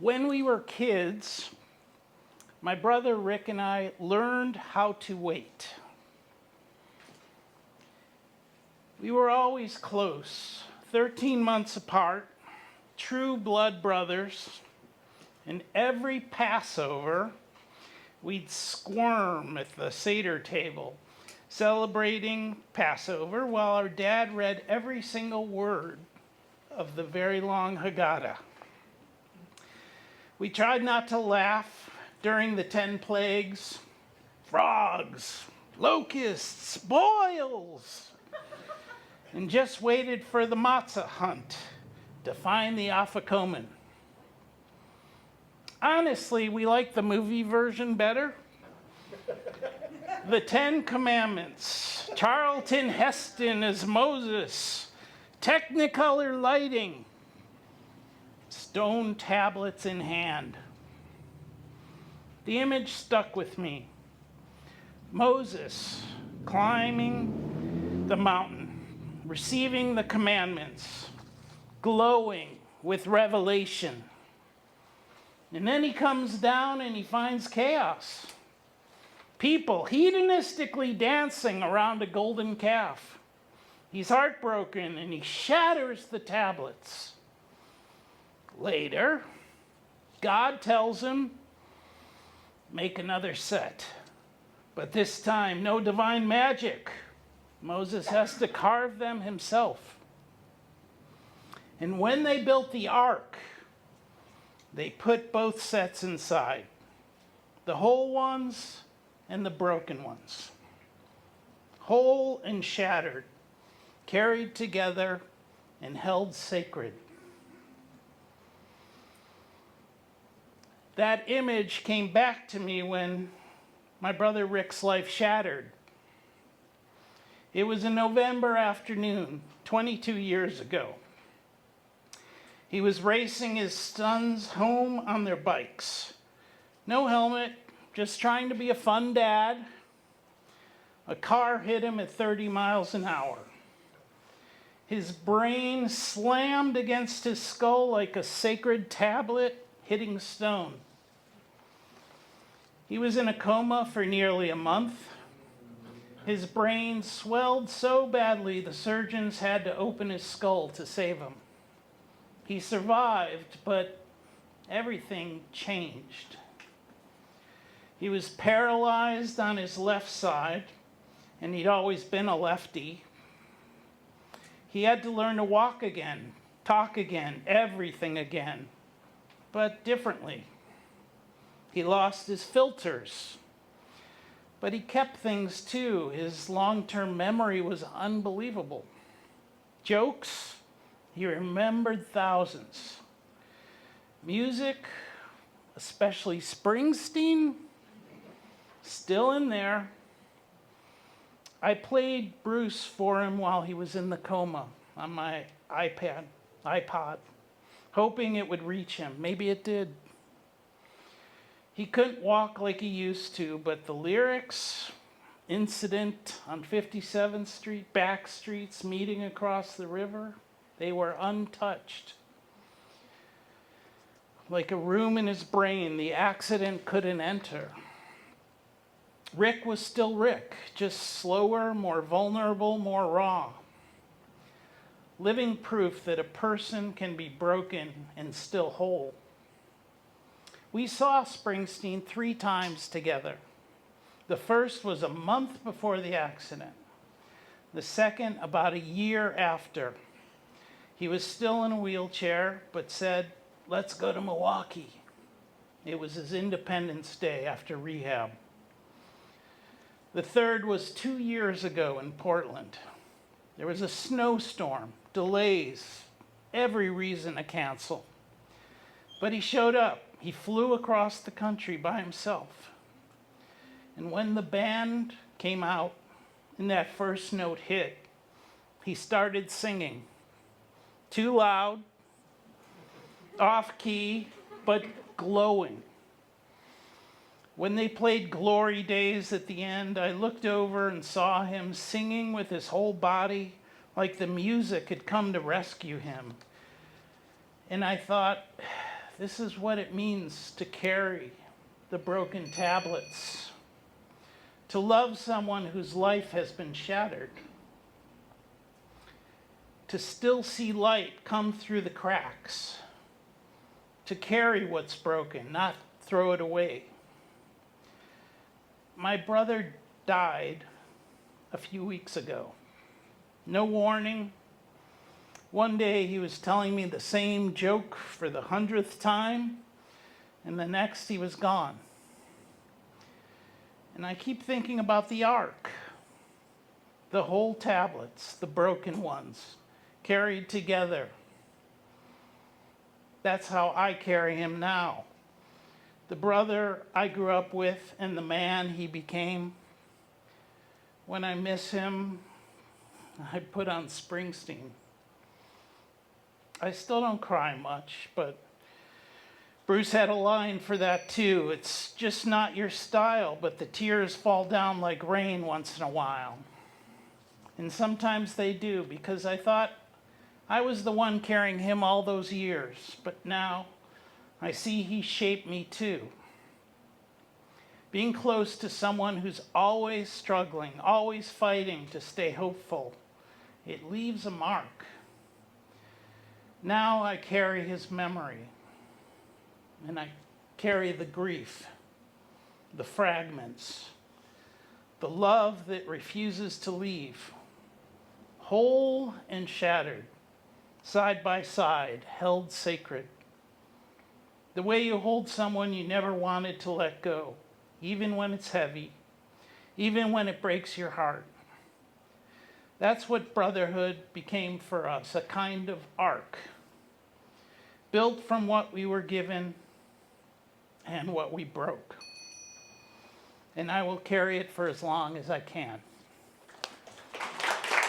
When we were kids, my brother Rick and I learned how to wait. We were always close, 13 months apart, true blood brothers, and every Passover, we'd squirm at the Seder table, celebrating Passover while our dad read every single word of the very long Haggadah. We tried not to laugh during the 10 plagues, frogs, locusts, boils, and just waited for the matzah hunt to find the afikomen. Honestly, we like the movie version better. The 10 Commandments, Charlton Heston as Moses, Technicolor lighting, stone tablets in hand. The image stuck with me. Moses climbing the mountain, receiving the commandments, glowing with revelation. And then he comes down and he finds chaos. People hedonistically dancing around a golden calf. He's heartbroken and he shatters the tablets. Later, God tells him, make another set. But this time, no divine magic. Moses has to carve them himself. And when they built the ark, they put both sets inside, the whole ones and the broken ones. Whole and shattered, carried together and held sacred. That image came back to me when my brother Rick's life shattered. It was a November afternoon, 22 years ago. He was racing his sons home on their bikes. No helmet, just trying to be a fun dad. A car hit him at 30 miles an hour. His brain slammed against his skull like a sacred tablet hitting stone. He was in a coma for nearly a month. His brain swelled so badly the surgeons had to open his skull to save him. He survived, but everything changed. He was paralyzed on his left side, and he'd always been a lefty. He had to learn to walk again, talk again, everything again, but differently. He lost his filters, but he kept things too. His long-term memory was unbelievable. Jokes, he remembered thousands. Music, especially Springsteen, still in there. I played Bruce for him while he was in the coma on my iPod, hoping it would reach him. Maybe it did. He couldn't walk like he used to, but the lyrics, incident on 57th Street, back streets, meeting across the river, they were untouched. Like a room in his brain, the accident couldn't enter. Rick was still Rick, just slower, more vulnerable, more raw. Living proof that a person can be broken and still whole. We saw Springsteen 3 times together. The first was a month before the accident. The second, about a year after. He was still in a wheelchair, but said, let's go to Milwaukee. It was his Independence Day after rehab. The third was 2 years ago in Portland. There was a snowstorm, delays, every reason to cancel. But he showed up. He flew across the country by himself. And when the band came out and that first note hit, he started singing. Too loud, off key, but glowing. When they played Glory Days at the end, I looked over and saw him singing with his whole body like the music had come to rescue him. And I thought, This is what it means to carry the broken tablets, to love someone whose life has been shattered, to still see light come through the cracks, to carry what's broken, not throw it away. My brother died a few weeks ago. No warning. One day he was telling me the same joke for the 100th time, and the next he was gone. And I keep thinking about the ark, the whole tablets, the broken ones, carried together. That's how I carry him now. The brother I grew up with and the man he became. When I miss him, I put on Springsteen. I still don't cry much, but Bruce had a line for that too. It's just not your style, but the tears fall down like rain once in a while. And sometimes they do, because I thought I was the one carrying him all those years, but now I see he shaped me too. Being close to someone who's always struggling, always fighting to stay hopeful, it leaves a mark. Now I carry his memory, and I carry the grief, the fragments, the love that refuses to leave, whole and shattered, side by side, held sacred. The way you hold someone you never wanted to let go, even when it's heavy, even when it breaks your heart. That's what brotherhood became for us, a kind of ark, built from what we were given and what we broke. And I will carry it for as long as I can.